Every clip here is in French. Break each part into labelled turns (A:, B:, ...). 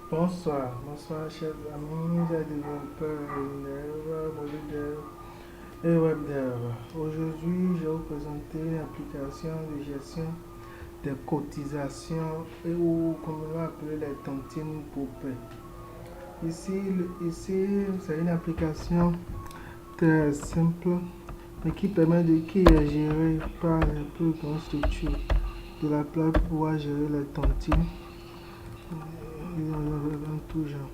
A: Bonsoir chers amis, développeurs, élèves, modèles et web dev. Aujourd'hui, je vais vous présenter une application de gestion des cotisations et ou comme on va appeler les tontines groupées. Ici c'est une application très simple mais qui est gérée par les plus grandes structures de la place pour pouvoir gérer les tontines. Tout genre.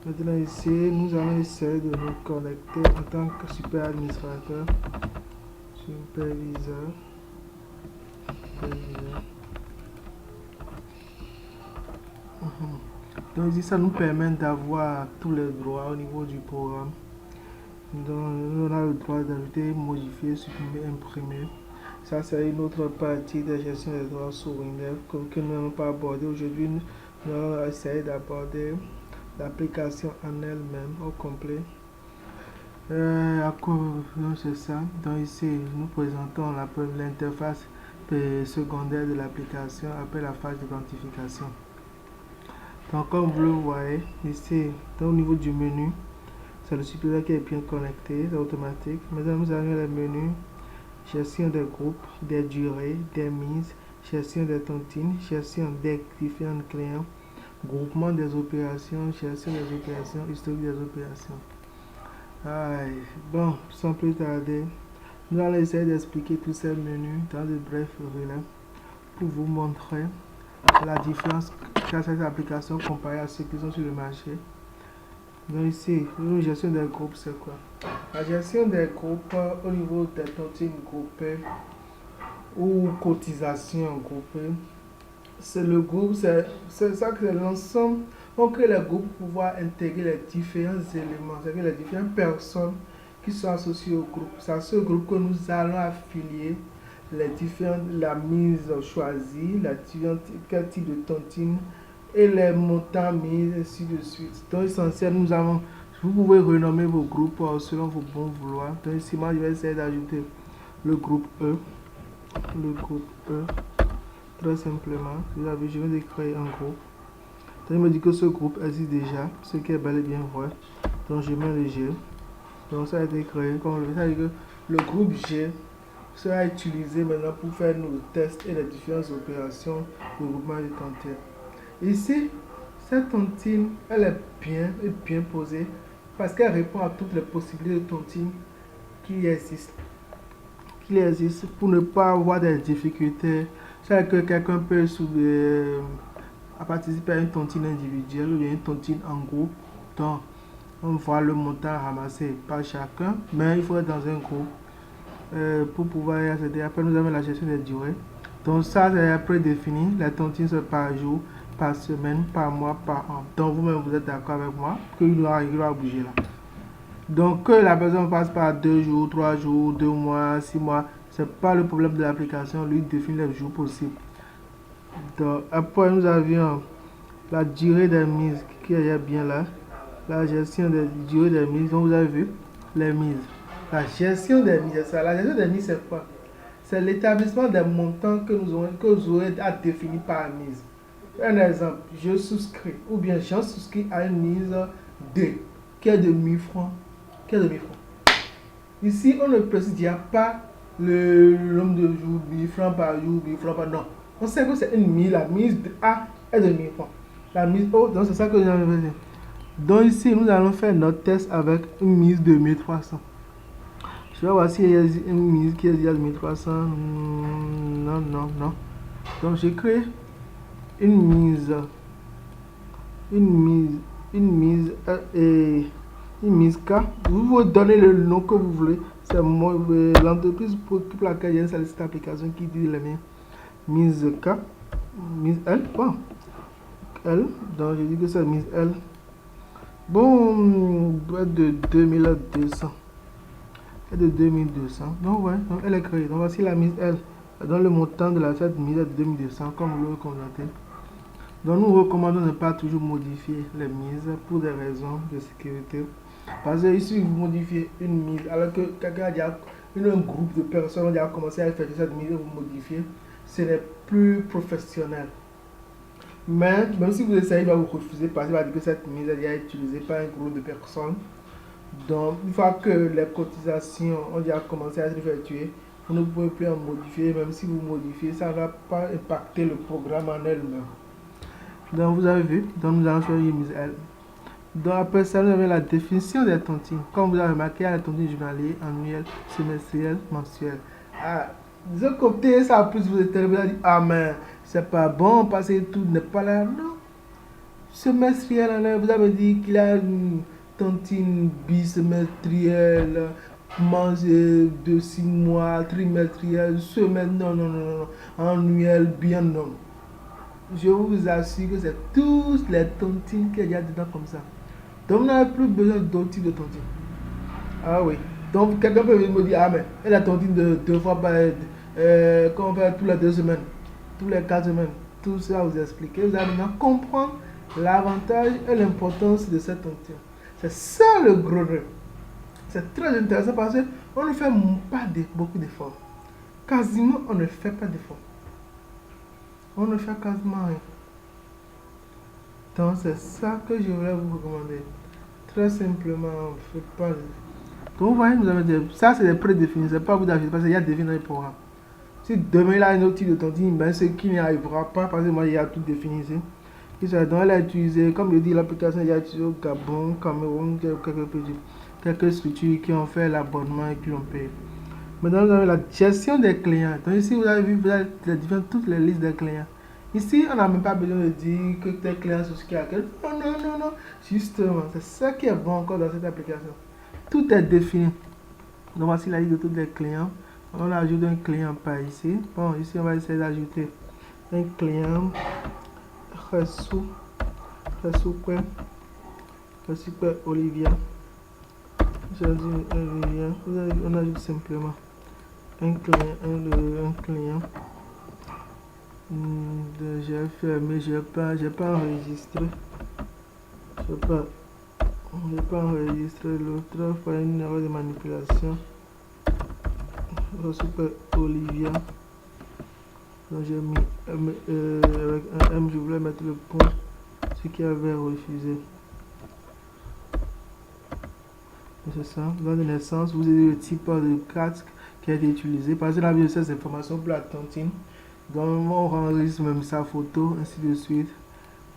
A: Maintenant ici, nous allons essayer de nous connecter en tant que super administrateur, superviseur, superviseur. Donc ici, ça nous permet d'avoir tous les droits au niveau du programme. Donc on a le droit d'ajouter, modifier, supprimer, imprimer. Ça c'est une autre partie de la gestion des droits sur Windows que nous n'allons pas aborder aujourd'hui. Nous allons essayer d'aborder l'application en elle-même au complet. À quoi c'est ça? Donc ici, nous présentons l'interface secondaire de l'application après la phase d'identification. Donc comme vous le voyez, ici, au niveau du menu, c'est le superviseur qui est bien connecté, c'est automatique. Maintenant, nous avons les menus, gestion des groupes, des durées, des mises, gestion des tontines, gestion des différents clients, groupement des opérations, gestion des opérations, historique des opérations. Bon, sans plus tarder, nous allons essayer d'expliquer tous ces menus dans de brefs relais pour vous montrer la différence qu'a cette application comparée à ceux qui sont sur le marché. Donc ici, la gestion des groupes, c'est quoi? La gestion des groupes au niveau des tontines groupées ou cotisations groupées, c'est le groupe, c'est ça que c'est l'ensemble. On crée les groupes pour pouvoir intégrer les différents éléments, c'est-à-dire les différentes personnes qui sont associées au groupe. C'est à ce groupe que nous allons affilier la mise choisie, quel type de tontine et les montants mis, ainsi de suite. Donc, essentiel, vous pouvez renommer vos groupes selon vos bons vouloirs. Donc, ici, moi, je vais essayer d'ajouter le groupe E. Le groupe E. Très simplement, vous avez, je viens de créer un groupe. Donc, il me dit que ce groupe existe déjà, ce qui est bel et bien vrai. Donc, je mets le G. Donc, ça a été créé. Ça veut dire que le groupe G sera utilisé maintenant pour faire nos tests et les différentes opérations de groupement de tontines. Ici, cette tontine, elle est bien posée parce qu'elle répond à toutes les possibilités de tontines qui existent. Pour ne pas avoir des difficultés. C'est que quelqu'un peut participer à une tontine individuelle ou une tontine en groupe. Donc, on voit le montant ramassé par chacun, mais il faut être dans un groupe pour pouvoir y accéder. Après, nous avons la gestion des durées. Donc, ça, c'est prédéfini. Les tontines, c'est par jour, par semaine, par mois, par an. Donc, vous-même, vous êtes d'accord avec moi qu'il doit bouger là. Donc, que la personne passe par 2 jours, 3 jours, 2 mois, 6 mois, ce n'est pas le problème de l'application. Lui définit les jours possibles. Donc, après, nous avions la durée des mises qui est bien là. La gestion des durées des mises. Donc, vous avez vu les mises. La gestion des mises, c'est ça. La gestion des mises, c'est quoi? C'est l'établissement des montants que vous aurez à définir par mise. Un exemple, je souscris, ou bien j'en souscris à une mise D, qui est de 1000 francs. Ici, on ne précise pas le nombre de jours, 1000 francs par jour, 1000 francs par an. On sait que c'est une mise, la mise de A est de 1000 francs. La mise O, donc c'est ça que j'avais fait. Donc ici, nous allons faire notre test avec une mise de 1300. Je vais voir s'il y a une mise qui est déjà de 1300. Non. Donc j'ai créé une mise et une mise K. Vous donnez le nom que vous voulez. C'est l'entreprise pour laquelle il y a cette application qui dit les miens. Mise K, mise L. Bon, L. Donc je dis que c'est mise L. Bon, de 2200. Et de 2200. Donc ouais, donc elle est créée. Donc voici la mise L. Dans le montant de cette mise est de 2200 comme vous le constatez. Donc nous recommandons de ne pas toujours modifier les mises pour des raisons de sécurité. Parce que ici vous modifiez une mise alors que quelqu'un a déjà un groupe de personnes ont déjà commencé à effectuer cette mise et vous modifiez, ce n'est plus professionnel. Mais même si vous essayez, il va vous refuser parce qu'il va dire que cette mise est déjà utilisée par un groupe de personnes. Donc, une fois que les cotisations ont déjà commencé à être effectuées, vous ne pouvez plus en modifier. Même si vous modifiez, ça ne va pas impacter le programme en elle-même. Donc, vous avez vu, donc nous allons faire une mise L. Donc, après ça, nous avons la définition des tontines. Comme vous avez remarqué, il y a les tontines journaliers, annuelles, semestrielles, mensuelles. Ah, de ce côté, ça a plus vous étonner. Vous avez dit, ah, mais c'est pas bon parce que tout n'est pas là. Non. Semestriel, vous avez dit qu'il y a une tontine bisemestrielle, manger de 6 mois, trimestrielle, semaine, non, non, non, non, annuel, bien non. Je vous assure que c'est toutes les tontines qu'il y a dedans comme ça. Donc, vous n'avez plus besoin d'autres types de tontines. Ah oui. Donc, quelqu'un peut me dire, ah, mais elle a tontine de 2 fois par. Comment on fait tous les 2 semaines, tous les 4 semaines. Tout ça, vous expliquer. Vous allez maintenant comprendre l'avantage et l'importance de cette tontine. C'est ça le gros rêve. C'est très intéressant parce qu'on ne fait pas beaucoup d'efforts. Quasiment, on ne fait pas d'efforts. On ne fait quasiment rien. Donc, c'est ça que je voulais vous recommander. Très simplement, on ne fait pas. Donc, vous voyez, ça, c'est des prédéfinis. Ce n'est pas vous d'acheter parce qu'il y a défini dans le programme. Si demain il a un autre type de tontine, ben c'est qui n'y arrivera pas parce que moi, il y a tout défini ici. Donc, elle a utilisé, comme je dis, l'application il y a utilisé au Gabon, Cameroun, quelques structures qui ont fait l'abonnement et qui l'ont payé. Maintenant, vous avez la gestion des clients. Donc, ici, vous avez vu, vous avez toutes les listes des clients. Ici, on n'a même pas besoin de dire que tes clients sont ce qu'il y a. Non, non, non, non. Justement, c'est ça qui est bon encore dans cette application. Tout est défini. Donc, voici la liste de tous les clients. On ajoute un client par ici. Bon, ici, on va essayer d'ajouter un client. Olivia. On ajoute simplement un client. J'ai fermé, j'ai pas enregistré. J'ai pas enregistré l'autre fois, une erreur de manipulation. Super Olivia. Donc j'ai mis avec un M, je voulais mettre le point, ce qui avait refusé. C'est ça. Dans la naissance, vous avez le type de carte qui a été utilisé. Parce que là, il y a ces informations pour la tontine. Donc on enregistre même sa photo, ainsi de suite.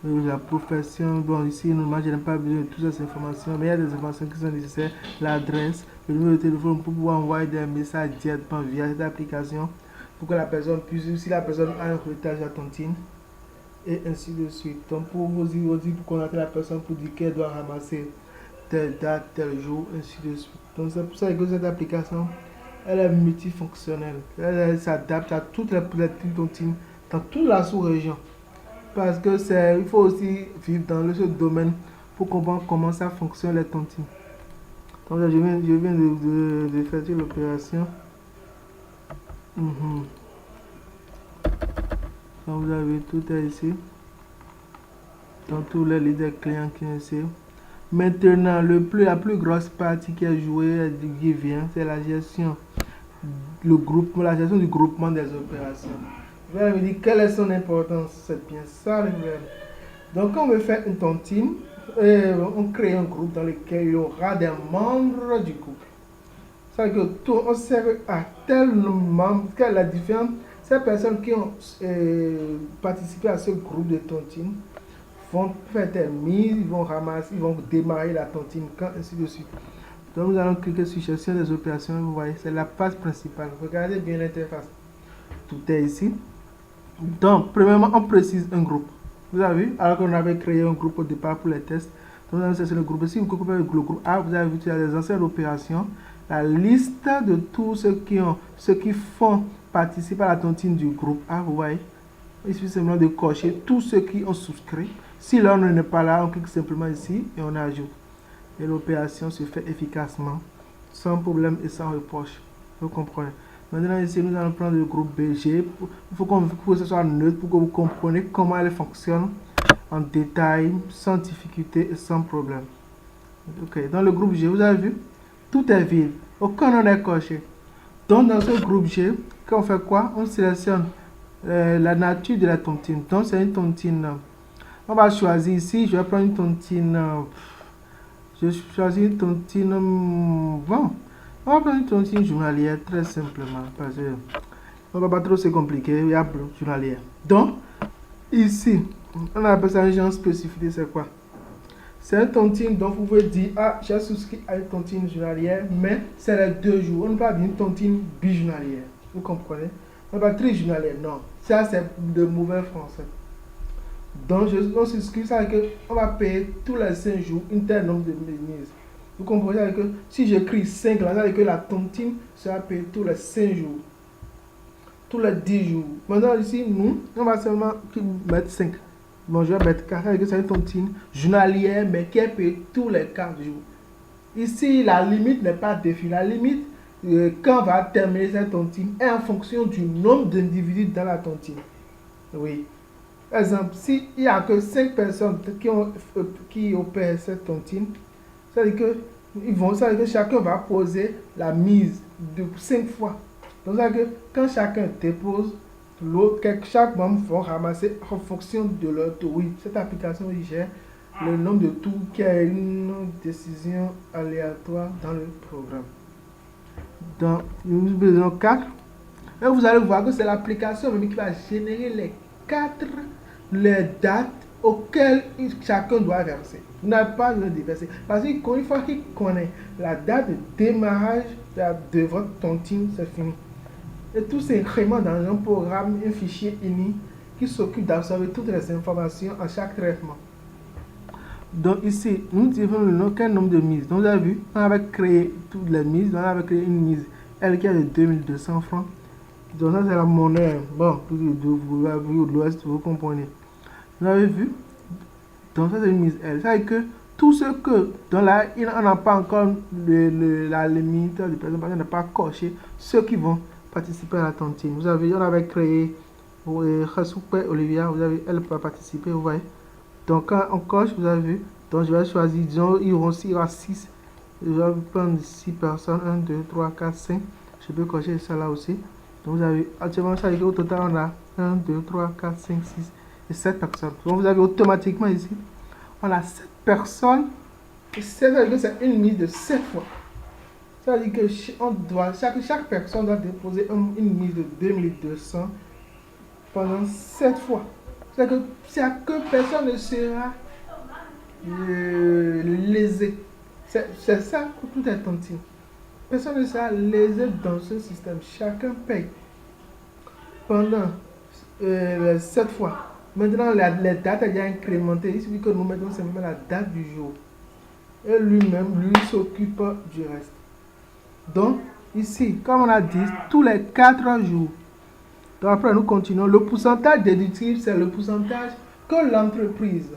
A: La profession, bon ici, normalement, je n'ai pas besoin de toutes ces informations, mais il y a des informations qui sont nécessaires. L'adresse, le numéro de téléphone pour pouvoir envoyer des messages directement via cette application pour que la personne puisse, si la personne a un retard à la tontine, et ainsi de suite. Donc pour vous dire, pour contacter la personne pour dire qu'elle doit ramasser telle date, tel jour, ainsi de suite. Donc c'est pour ça que cette application, elle est multifonctionnelle. Elle s'adapte à toutes les tontines dans toute la sous-région. Parce que il faut aussi vivre dans ce domaine pour comprendre comment ça fonctionne les tontines. Donc je viens de faire l'opération. Donc vous avez tout ici. Dans tous les listes des clients qui sont ici. Maintenant, la plus grosse partie qui est jouée, qui vient, c'est la gestion du groupement des opérations. Vous allez me dire quelle est son importance. C'est bien ça le problème. Donc, quand on veut faire une tontine, on crée un groupe dans lequel il y aura des membres du groupe. C'est que on sert à tel membre, quelle est la différence. Ces personnes qui ont participé à ce groupe de tontine vont faire des mises, ils vont ramasser, ils vont démarrer la tontine, ainsi de suite. Donc, nous allons cliquer sur gestion des opérations. Vous voyez, c'est la page principale. Regardez bien l'interface. Tout est ici. Donc, premièrement, on précise un groupe. Vous avez vu, alors qu'on avait créé un groupe au départ pour les tests. Donc, nous allons le groupe. Si vous coupez le groupe A, vous avez vu qu'il y a les anciennes opérations. La liste de tous ceux qui font participer à la tontine du groupe A, vous voyez. Il suffit simplement de cocher tous ceux qui ont souscrit. Si l'on n'est pas là, on clique simplement ici et on ajoute. Et l'opération se fait efficacement, sans problème et sans reproche. Vous comprenez? Maintenant, ici, nous allons prendre le groupe BG. Il faut que ce soit neutre pour que vous compreniez comment elle fonctionne en détail, sans difficulté et sans problème. Ok, dans le groupe G, vous avez vu, tout est vide. Aucun nom n'est coché. Donc, dans ce groupe G, quand on fait quoi? On sélectionne la nature de la tontine. Donc, c'est une tontine On va choisir ici, je vais prendre une tontine. Je choisis une tontine. Bon, on va prendre une tontine journalière très simplement. Parce que on va pas trop se compliquer. Il y a journalière. Donc, ici, on appelle ça un genre spécifique. C'est quoi? C'est un tontine dont vous pouvez dire, ah, j'ai souscrit à une tontine journalière, mais c'est les 2 jours. On ne parle pas d'une tontine bijournalière. Vous comprenez? On ne parle pas trijournalière, non. Ça, c'est de mauvais français. Donc, on souscrit, ça veut dire qu'on va payer tous les 5 jours un tel nombre de mises. Vous comprenez? Ça veut dire que si j'écris 5 là, ça veut dire que la tontine sera payée tous les 5 jours. Tous les 10 jours. Maintenant, ici, nous, on va seulement mettre 5. Bon, je vais mettre 4, ça veut dire que c'est une tontine journalière, mais qui est payée tous les 4 jours. Ici, la limite n'est pas définie. La limite, quand on va terminer cette tontine, est en fonction du nombre d'individus dans la tontine. Oui. Par exemple, s'il n'y a que 5 personnes qui opèrent cette tontine, ça veut dire que chacun va poser la mise de 5 fois. Donc, ça veut dire que quand chacun dépose, chaque membre va ramasser en fonction de leur tour. Oui, cette application gère le nombre de tours qui a une décision aléatoire dans le programme. Donc, nous faisons 4. Et vous allez voir que c'est l'application même qui va générer les dates auxquelles chacun doit verser. Vous n'avez pas besoin de verser. Parce qu'une fois qu'il connaît la date de démarrage de votre tontine, c'est fini. Et tout s'incrémente dans un programme, un fichier INI qui s'occupe d'absorber toutes les informations à chaque traitement. Donc ici, nous disons le nom, quel nombre de mises. Donc vous avez vu, on avait créé toutes les mises. On avait créé une mise, elle qui est de 2200 francs. Donc ça c'est la monnaie. Bon, vous l'avez vu de l'ouest, vous comprenez. Vous avez vu. Donc ça c'est une mise L. Ça veut dire que tout ce que, dans là, on n'a pas encore la limite de personnes, parce qu'on n'a pas coché ceux qui vont participer à la tontine. Vous avez, on avait créé Olivia, vous avez, elle peut participer, vous voyez. Donc quand on coche, vous avez vu, donc je vais choisir, disons, il y aura 6. Je vais prendre 6 personnes, 1, 2, 3, 4, 5. Je peux cocher ça là aussi. Donc vous avez, actuellement, ça veut dire qu'au total, on a 1, 2, 3, 4, 5, 6 et 7 personnes. Donc vous avez automatiquement ici, on a 7 personnes. Et ça veut dire que c'est une mise de 7 fois. Ça veut dire que chaque personne doit déposer une mise de 2200 pendant 7 fois. C'est-à-dire que personne ne sera lésé. C'est ça que tout est tontine. Personne ne sera lésé dans ce système. Chacun paye pendant 7 fois. Maintenant, les dates sont déjà incrémentées. Il suffit que nous mettons simplement la date du jour. Et lui-même, lui s'occupe du reste. Donc, ici, comme on a dit, tous les 4 jours. Donc après, nous continuons. Le pourcentage déductible, c'est le pourcentage que l'entreprise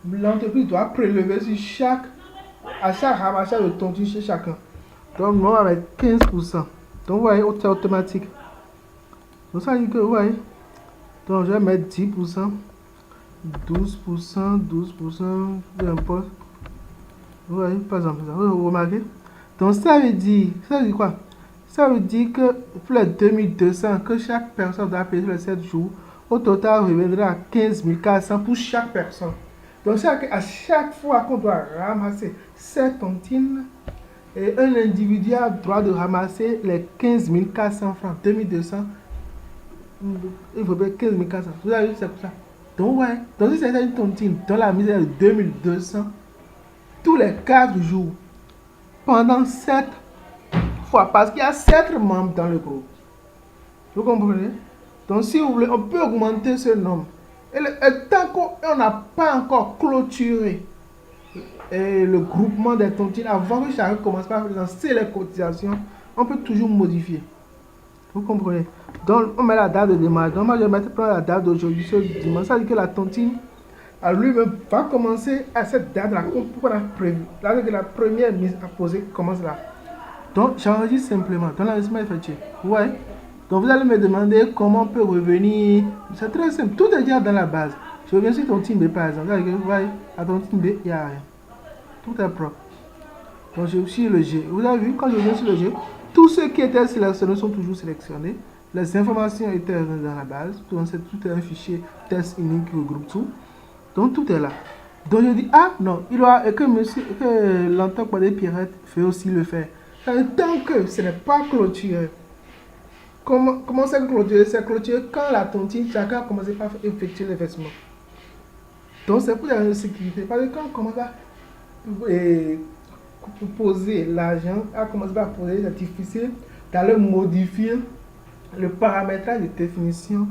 A: doit prélever sur à chaque ramassage de tontine chez chacun. Donc, nous avec 15%. Donc, vous voyez, c'est automatique. Donc, ça dit que, vous voyez. Donc, je vais mettre 10%, 12%, peu importe. Vous voyez, par exemple, vous remarquez. Donc, ça veut dire quoi? Ça veut dire que pour les 2200 que chaque personne doit payer sur les 7 jours, au total reviendra à 15 400 pour chaque personne. Donc, à chaque fois qu'on doit ramasser cette tontine, et un individu a le droit de ramasser les 15 400 francs, 2200, il faut payer 15 400. Vous avez vu, c'est pour ça. Donc, ouais, donc si c'est une tontine dont la mise est de 2200, tous les 4 jours, pendant 7 fois, parce qu'il y a 7 membres dans le groupe. Vous comprenez? Donc, si vous voulez, on peut augmenter ce nombre. Et tant qu'on n'a pas encore clôturé le groupement des tontines, avant que chacun commence par lancer les cotisations, on peut toujours modifier. Vous comprenez? Donc, on met la date de démarrage. Donc, moi, je vais mettre la date d'aujourd'hui, ce dimanche. Ça veut dire que la tontine, à lui-même, va commencer à cette date-là, qu'on a prévu. Là, que la première mise à poser commence là. Donc, j'enregistre simplement dans l'enregistrement effectué. Ouais. Donc, vous allez me demander comment on peut revenir. C'est très simple. Tout est déjà dans la base. Je reviens sur tontine B, par exemple. Vous voyez, à tontine B, il n'y a rien. Tout est propre. Donc, je suis le G. Vous avez vu, quand je viens sur le G, tous ceux qui étaient sélectionnés sont toujours sélectionnés. Les informations étaient dans la base. Tout est un fichier test unique qui regroupe tout. Donc tout est là. Donc je dis, ah non, il doit, et que monsieur, que l'entente des Pierrette fait aussi le faire. Tant que ce n'est pas clôturé, comment c'est clôturé? C'est clôturé quand la tontine, chacun a commencé par effectuer les versements. Donc c'est pour la sécurité. Parce que quand on commence à poser l'argent, à commencer à poser, c'est difficile d'aller modifier le paramétrage de définition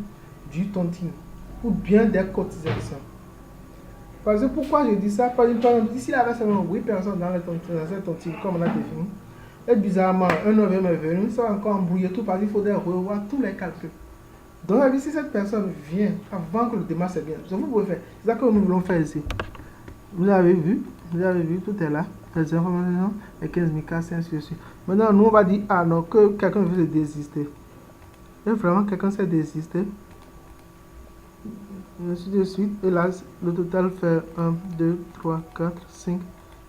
A: du tontine ou bien des cotisations. Parce que pourquoi je dis ça? Parce que par exemple, ici, il y avait seulement 8 personnes dans cette tontine, comme on a défini. Et bizarrement, un 9e est venu, ça va encore embrouiller tout parce qu'il faudrait revoir tous les calculs. Donc, si cette personne vient avant que le démarche soit bien, vous pouvez faire. C'est ça que nous voulons faire ici. Vous avez vu, tout est là. Les informations, les 15 000 cas, c'est ainsi de suite. Maintenant, nous, on va dire, ah non, que quelqu'un veut se désister. Et vraiment, quelqu'un s'est désisté. Ainsi de suite. Et là, le total fait 1, 2, 3, 4, 5,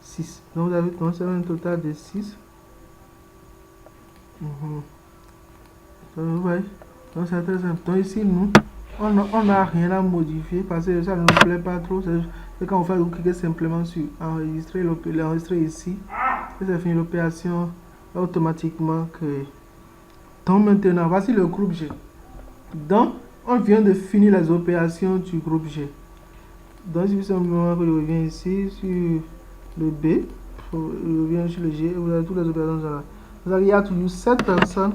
A: 6. Donc, vous avez c'est un total de 6. Vous voyez? Donc, c'est très simple. Donc, ici, nous, on n'a rien à modifier parce que ça ne nous plaît pas trop. C'est quand on fait, vous cliquez simplement sur enregistrer, l'enregistrer ici. Et c'est fini, l'opération automatiquement créée. Donc, maintenant, voici le groupe G. Donc, on vient de finir les opérations du groupe G. Donc, je vais simplement que je reviens ici sur le B. Je reviens sur le G et vous avez toutes les opérations là. Vous avez, il y a toujours 7 personnes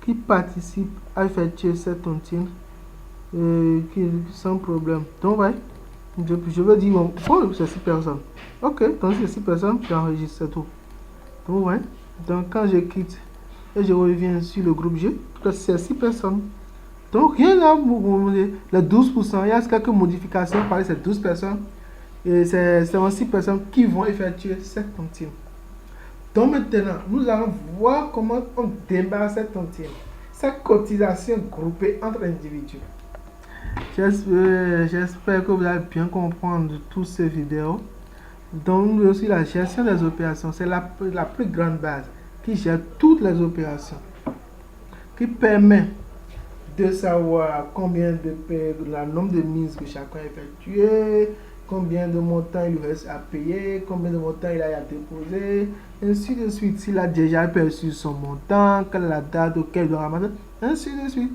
A: qui participent à effectuer cette tontine sans problème. Donc, ouais, je veux dire, bon, oh, c'est 6 personnes. Ok, donc c'est 6 personnes, j'enregistre, c'est tout. Donc, ouais, donc quand je quitte et je reviens sur le groupe G, c'est 6 personnes. Donc, rien à modifier. Les 12%, il y a quelques modifications par ces 12 personnes. Et c'est 6 personnes qui vont effectuer cette tontine. Donc maintenant, nous allons voir comment on démarre cette tontine. Cette cotisation groupée entre individus. J'espère que vous allez bien comprendre toutes ces vidéos. Donc, aussi la gestion des opérations, c'est la plus grande base qui gère toutes les opérations, qui permet de savoir combien le nombre de mises que chacun a effectué, combien de montants il lui reste à payer, combien de montants il a à déposer, ainsi de suite. S'il a déjà perçu son montant, quelle est la date auquel il doit ramasser, ainsi de suite.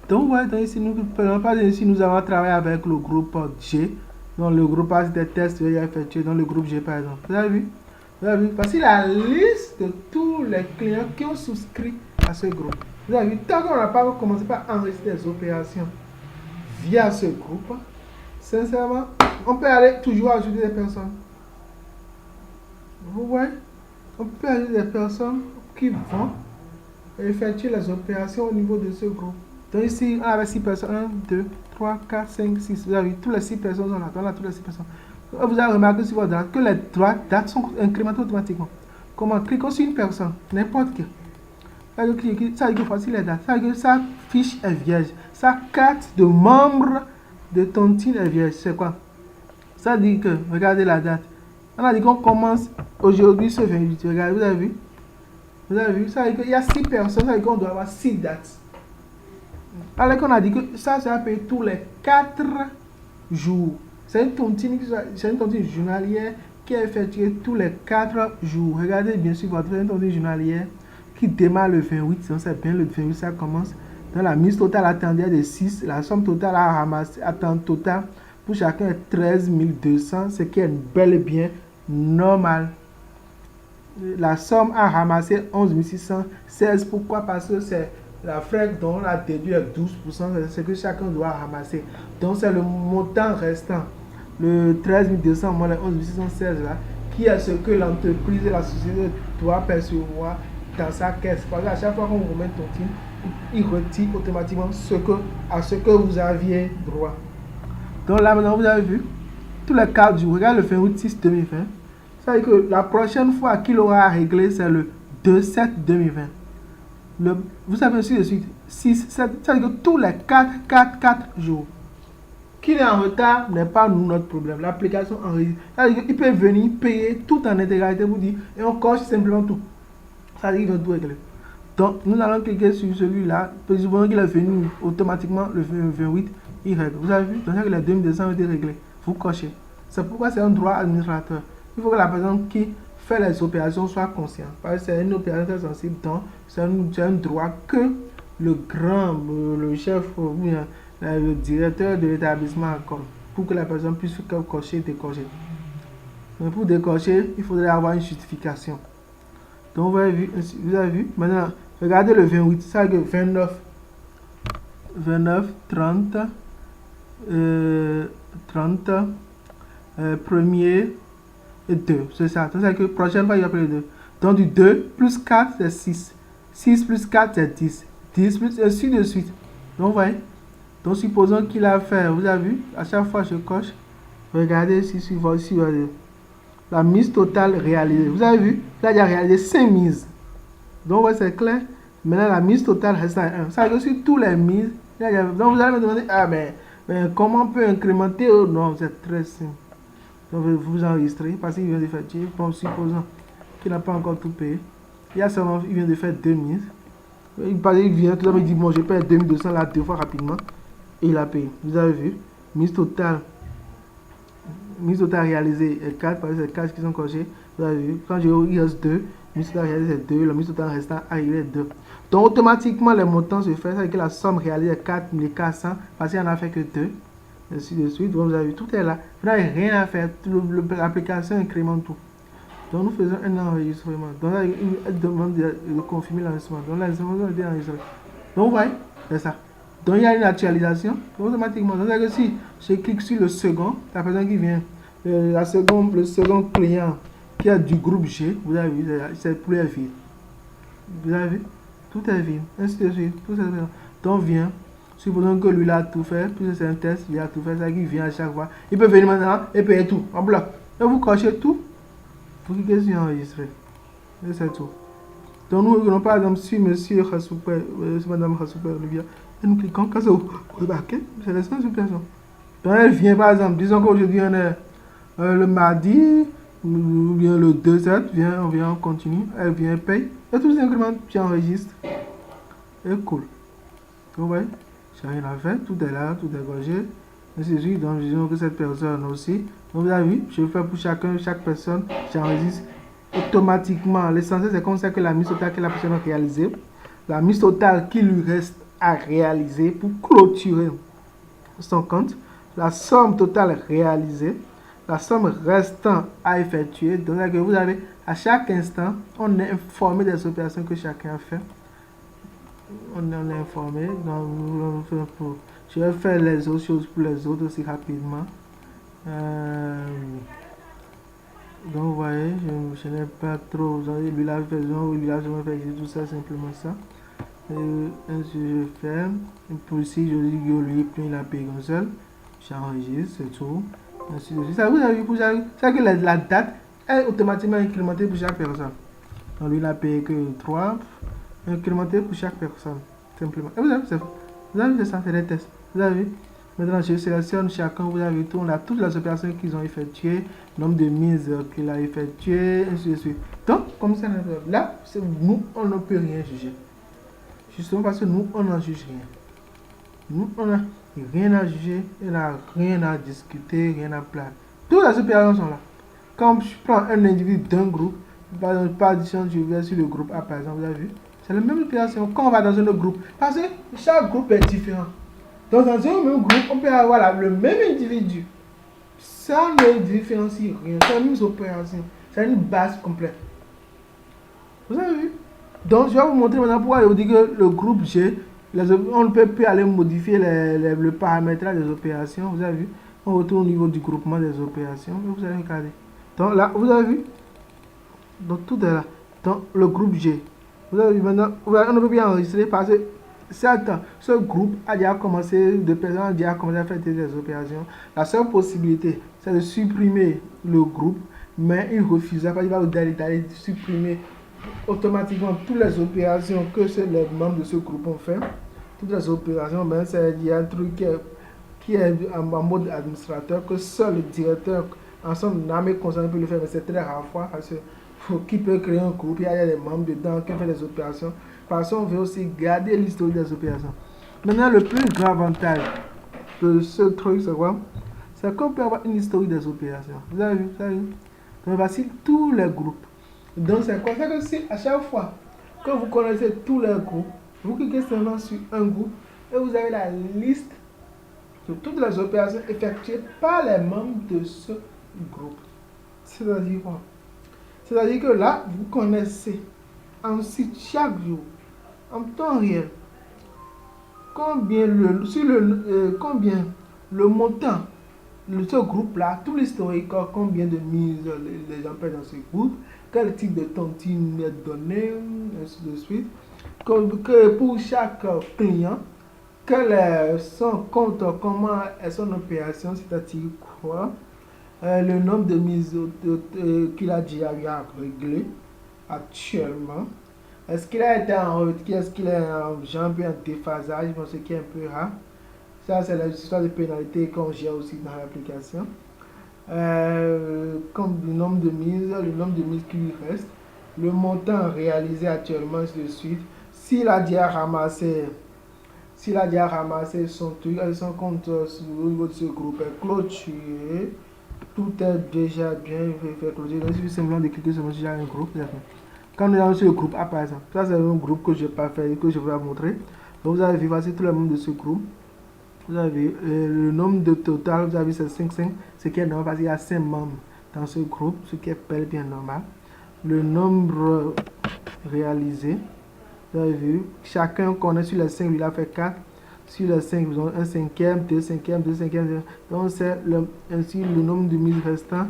A: Donc, ouais, donc ici, nous allons travailler avec le groupe G. Donc, le groupe A, c'est des tests qu'il a effectués dans le groupe G, par exemple. Vous avez vu? Vous avez vu? Voici la liste de tous les clients qui ont souscrit à ce groupe. Vous avez vu? Tant qu'on n'a pas commencé par enregistrer des opérations via ce groupe, sincèrement, on peut aller toujours ajouter des personnes. Vous voyez? On peut ajouter des personnes qui vont effectuer les opérations au niveau de ce groupe. Donc ici, on avait 6 personnes. 1, 2, 3, 4, 5, 6. Vous avez vu, toutes les 6 personnes sont là. On a toutes les 6 personnes. Vous avez remarqué sur votre date que les 3 dates sont incrémentées automatiquement. Comment? Cliquons sur une personne, n'importe qui. Ça veut dire que voici les dates. Ça veut dire que sa fiche est vierge. Sa carte de membre de tontine est vierge. C'est quoi? Ça dit que, regardez la date. On a dit qu'on commence aujourd'hui ce 28. Regardez, vous avez vu? Vous avez vu? Ça veut dire qu'il y a 6 personnes. Ça veut dire qu'on doit avoir 6 dates. Alors qu'on a dit que ça va payer tous les 4 jours. C'est une tontine journalière qui est effectuée tous les 4 jours. Regardez bien sûr votre tontine journalière qui démarre le 28. Donc c'est bien le 28, ça commence. Dans la mise totale attendue de 6. La somme totale à ramasser, attente totale pour chacun est 13 200, ce qui est bel et bien normal. La somme à ramasser 11 616. Pourquoi? Parce que c'est la frais dont on a déduit 12%, c'est ce que chacun doit ramasser. Donc c'est le montant restant, le 13 200 moins les 11 616 là, qui est ce que l'entreprise et la société doivent percevoir dans sa caisse. Parce qu'à chaque fois qu'on vous remet tontine, il retire automatiquement à ce que vous aviez droit. Donc là maintenant vous avez vu, tous les 4 jours, regardez le 28 6 2020. Ça veut dire que la prochaine fois qu'il aura à régler, c'est le 2-7 2020. Vous savez ainsi de suite, 6, 7, ça veut dire que tous les 4 jours, qu'il est en retard n'est pas notre problème. L'application enregistre. Ça veut dire qu'il peut venir payer tout en intégralité, vous dire, et on coche simplement tout. Ça veut dire qu'il va tout régler. Donc, nous allons cliquer sur celui-là. Supposons qu'il est venu automatiquement le 28, il règle. Vous avez vu? Donc, les 2200 ont été réglés. vous cochez. C'est pourquoi c'est un droit administrateur. Il faut que la personne qui fait les opérations soit consciente. Parce que c'est une opération très sensible, donc c'est un droit que le chef ou bien le directeur de l'établissement accorde pour que la personne puisse cocher et décocher. Mais pour décocher, il faudrait avoir une justification. Donc vous avez vu, maintenant regardez le 28, ça que 29, 30, 30, premier et 2, c'est ça. Donc c'est que prochaine fois il y a plus de 2. Donc du 2 plus 4 c'est 6. 6 plus 4 c'est 10. 10 plus ainsi de suite. Donc vous voyez. Donc supposons qu'il a fait, vous avez vu, à chaque fois je coche, regardez ici, voici la mise totale réalisée. Vous avez vu, là il a réalisé 5 mises. Donc ouais, c'est clair. Maintenant la mise totale reste à 1. Ça veut dire que sur toutes les mises, donc vous allez me demander, ah mais comment on peut incrémenter? Oh, non, c'est très simple. Donc vous enregistrez parce qu'il vient de faire, bon, supposons qu'il n'a pas encore tout payé. Il vient de faire 2 mises. Il vient tout à l'heure, il dit, bon, je paye 2200 là 2 fois rapidement. Et il a payé. Vous avez vu, mise totale réalisée est 4, parce que c'est 4 qui sont cochés. Vous avez vu, quand il reste 2, mise totale réalisée est 2, la mise totale restant il est 2. Donc automatiquement les montants se font, c'est que la somme réalisée est 4400 parce qu'il n'en a fait que 2. Ainsi de suite. Donc vous avez vu, tout est là. Vous n'avez rien à faire. L'application incrémente tout. Donc nous faisons un enregistrement. Donc là, il demande de confirmer l'enregistrement. Donc l'enregistrement est enregistré. Donc vous voyez, c'est ça. Donc il y a une actualisation automatiquement. Donc que si je clique sur le second, la personne qui vient, le second client qui a du groupe G, vous avez vu, c'est plus vide. Vous avez vu, tout est vide. Ainsi de suite. Tout est vide. Donc vient. Supposons que lui a tout fait, puis c'est un test, il a tout fait, ça qui vient à chaque fois. Il peut venir maintenant et payer tout en bloc. Et vous cochez tout, vous cliquez sur enregistrer. Et c'est tout. Donc nous regardons par exemple si monsieur Khassoupé, madame Khassoupé Olivia, et nous cliquons quand vous remarquez, c'est les 100 personnes. Donc elle vient par exemple, disons qu'aujourd'hui on est le mardi, ou bien le 2-7, on vient, on continue, elle vient, paye, et tout simplement tu enregistres. Et cool. Vous voyez? J'ai rien à faire, tout est là, tout est gorgé. Ainsi de suite, donc disons que cette personne aussi. Donc vous avez vu, je fais pour chaque personne, j'enregistre automatiquement. L'essentiel c'est comme ça que la mise totale que la personne a réalisée, la mise totale qui lui reste à réaliser pour clôturer son compte, la somme totale réalisée, la somme restant à effectuer. Donc que vous avez à chaque instant, on est informé des opérations que chacun a fait. On est informé. Donc, je vais faire les autres choses pour les autres aussi rapidement. Donc vous voyez, je n'ai pas trop. Vous avez lui la faisons, lui la fait tout ça, simplement ça. Ainsi je fais. Et pour ici, je dis que lui, puis il a payé comme seul. J'enregistre, c'est tout. Ainsi de suite. Ça vous avez vu, ça que la date est automatiquement incrémentée pour chaque personne. Donc lui, il a payé que 3. Incrémenté pour chaque personne, simplement. Et vous avez vu ça, c'est des tests. Vous avez vu. Maintenant, je sélectionne chacun, vous avez vu tout, on a toutes les opérations qu'ils ont effectuées, nombre de mises qu'il a effectuées, ainsi de suite. Donc, comme ça, là, nous, on ne peut rien juger. Justement parce que nous, on n'en juge rien. Nous, on n'a rien à juger, on n'a rien à discuter, rien à plaindre. Toutes les opérations sont là. Quand je prends un individu d'un groupe, par addition, je vais sur le groupe A, par exemple, vous avez vu. C'est la même opération quand on va dans un autre groupe. Parce que chaque groupe est différent. Donc dans un même groupe, on peut avoir le même individu. Ça ne différencie rien. C'est la même opération. C'est une base complète. Vous avez vu? Donc je vais vous montrer maintenant pourquoi je vous dis que le groupe G, on ne peut plus aller modifier le paramétrage des opérations. Vous avez vu? On retourne au niveau du groupement des opérations. Vous allez regarder. Donc là, vous avez vu? Donc tout est là. Donc le groupe G. Vous avez vu maintenant, on ne peut bien enregistrer parce que ce groupe a déjà commencé, de personnes ont déjà commencé à faire des opérations. La seule possibilité, c'est de supprimer le groupe, mais il refuse. Il va d'aller supprimer automatiquement toutes les opérations que les membres de ce groupe ont fait. Toutes les opérations, ben, il y a un truc qui est en mode administrateur, que seul le directeur, en son âme et conscience peut le faire, mais c'est très rare fois parce que qui peut créer un groupe, il y a des membres dedans qui font des opérations. Parce qu'on veut aussi garder l'historique des opérations. Maintenant, le plus grand avantage de ce truc, c'est quoi? C'est qu'on peut avoir une historique des opérations. Vous avez vu, vous avez vu. Donc voici tous les groupes. Donc c'est comme ça que si à chaque fois que vous connaissez tous les groupes, vous cliquez seulement sur un groupe et vous avez la liste de toutes les opérations effectuées par les membres de ce groupe. C'est-à-dire quoi? C'est-à-dire que là, vous connaissez ensuite chaque jour, en temps réel, combien combien le montant de ce groupe-là, tout l'historique, combien de mises les gens payent dans ce groupe, quel type de tontine est donné, ainsi de suite. Que pour chaque client, quel est son compte, comment est son opération, c'est-à-dire quoi, le nombre de mises qu'il a déjà réglé actuellement. Est-ce qu'il a été en retrait, est-ce qu'il est en janvier en déphasage, bon, ce qui est un peu rare. Ça, c'est l'histoire de pénalité qu'on gère aussi dans l'application. Comme le nombre de mises qui lui reste, le montant réalisé actuellement, ainsi de suite. S'il a déjà ramassé son truc, son compte au niveau de ce groupe est clôturé, tout est déjà bien fait clôturer. Donc, il suffit simplement de cliquer sur un groupe. Quand nous allons sur le groupe A par exemple, ça c'est un groupe que je n'ai pas fait, que je vais vous montrer. Donc vous avez vu, voici tous les membres de ce groupe. Vous avez le nombre de total, vous avez vu c'est 5, ce qui est normal parce qu'il y a 5 membres dans ce groupe, ce qui est bel bien normal. Le nombre réalisé, vous avez vu, chacun connaît sur les 5, il a fait 4. Sur les 5, vous avez un cinquième, deux cinquièmes, deux cinquièmes. Donc c'est ainsi le nombre de mises restants.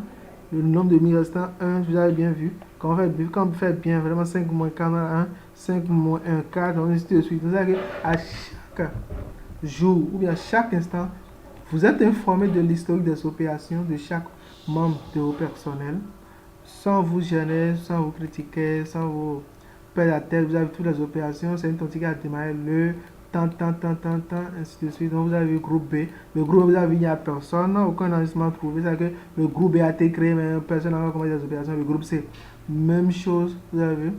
A: Le nombre de mises restants, 1, vous avez bien vu. Quand vous faites bien, vraiment 5 moins 4, 1, 5 moins 1, 4, ainsi de suite. Vous savez qu'à chaque jour ou bien chaque instant, vous êtes informé de l'historique des opérations de chaque membre de vos personnels, sans vous gêner, sans vous critiquer, sans vous perdre la tête. Vous avez toutes les opérations, c'est une tontine qui a démarré le tant, ainsi de suite. Donc vous avez le groupe B. Le groupe B, vous avez vu, il n'y a personne, aucun enregistrement trouvé. C'est-à-dire que le groupe B a été créé, mais personne n'a encore commencé les opérations. Le groupe C, même chose, vous avez vu.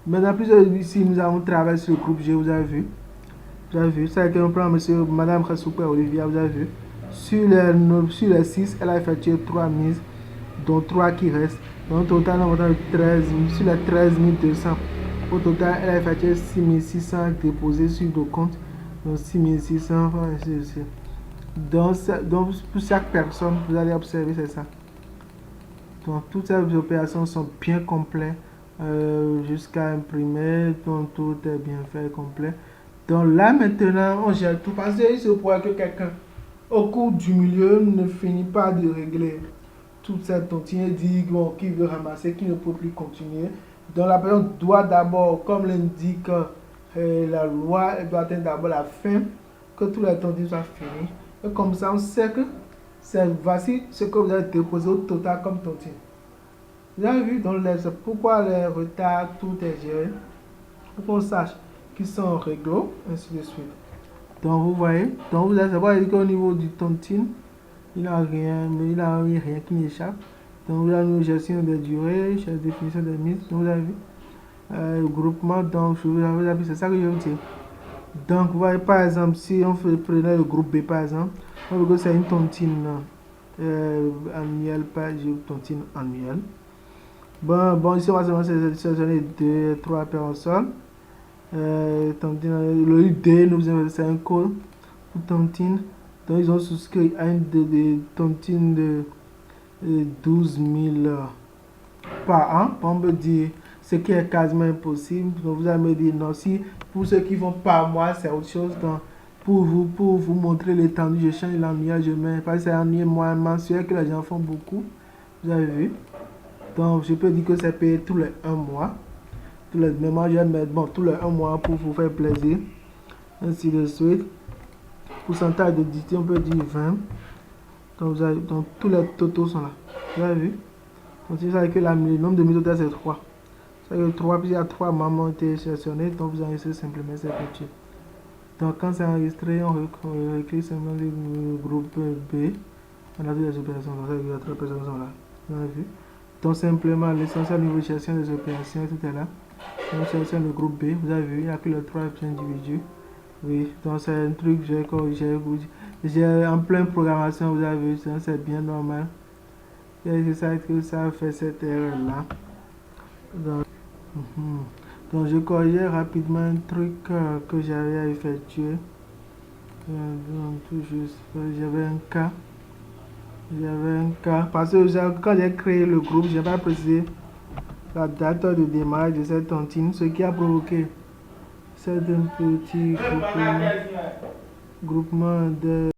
A: Maintenant, plus ici, nous avons travaillé sur le groupe G, vous avez vu. Vous avez vu, c'est qu'on prend Madame Khassoupé Olivia, vous avez vu. Sur les 6, elle a effectué 3 mises, dont 3 qui restent. Donc, au total, on a 13 sur les 13 200. Au total, elle a effectué 6600 déposés sur nos comptes. Donc, 6600, ainsi de suite. Donc, pour chaque personne, vous allez observer, c'est ça. Donc, toutes ces opérations sont bien complètes jusqu'à imprimer. Donc, tout est bien fait, complet. Donc, là, maintenant, on gère tout. Parce qu'il se pourrait que quelqu'un, au cours du milieu, ne finit pas de régler toute cette tontine et dit qu'il veut ramasser, qu'il ne peut plus continuer. Donc la personne doit d'abord, comme l'indique la loi, elle doit atteindre d'abord la fin, que tous les tontines soient finis. Et comme ça, on sait que voici ce que vous avez déposé au total comme tontine. Vous avez vu, donc c'est pourquoi les retards, tout est géré. Pour qu'on sache qu'ils sont réglo, ainsi de suite. Donc vous voyez, donc vous allez savoir qu'au niveau du tontine, il n'a rien, mais il n'a rien qui m'échappe. Donc vous avez une gestion des durées, la définition des mises, donc vous avez vu. Le groupement, donc c'est ça que je veux dire. Donc vous voyez par exemple, si on prenait le groupe B par exemple, on veut que c'est une tontine annuelle, pas une tontine annuelle. Bon, ici on va seulement sélectionner 2, 3 personnes. Le D, c'est un code pour tontine. Donc ils ont souscrit à une tontine de 12 000 par an. On peut dire ce qui est quasiment impossible. Donc vous allez me dire non, si pour ceux qui vont par mois, c'est autre chose. Donc pour vous montrer l'étendue, je change l'annuel, je mets, parce que c'est annuel mois mensuel que les gens font beaucoup. Vous avez vu? Donc je peux dire que c'est payé tous les 1 mois. Mais moi je vais mettre tous les 1 mois pour vous faire plaisir. Ainsi de suite. Pourcentage de dictée, on peut dire 20. Donc tous les totaux sont là. Vous avez vu? Donc c'est ça que le nombre de mises au total c'est 3. C'est que 3, puis il y a 3 mamans ont été sélectionnés. Donc vous enregistrez simplement cette petite. Donc quand c'est enregistré, on reclique simplement le groupe B. On a vu les opérations. Donc ça, les 3 personnes sont là. Vous avez vu? Donc simplement l'essentiel niveau de gestion des opérations, tout est là. Donc sélectionne le groupe B. Vous avez vu, il n'y a que les 3 individus. Oui, donc c'est un truc J'ai en pleine programmation, vous avez vu, c'est bien normal. Et c'est ça que ça fait cette erreur-là. Donc, donc, je corrigeais rapidement un truc que j'avais à effectuer. Donc, tout juste, j'avais un cas. J'avais un cas. Parce que quand j'ai créé le groupe, je n'ai pas précisé la date de démarrage de cette tontine, ce qui a provoqué c'est un petit groupement de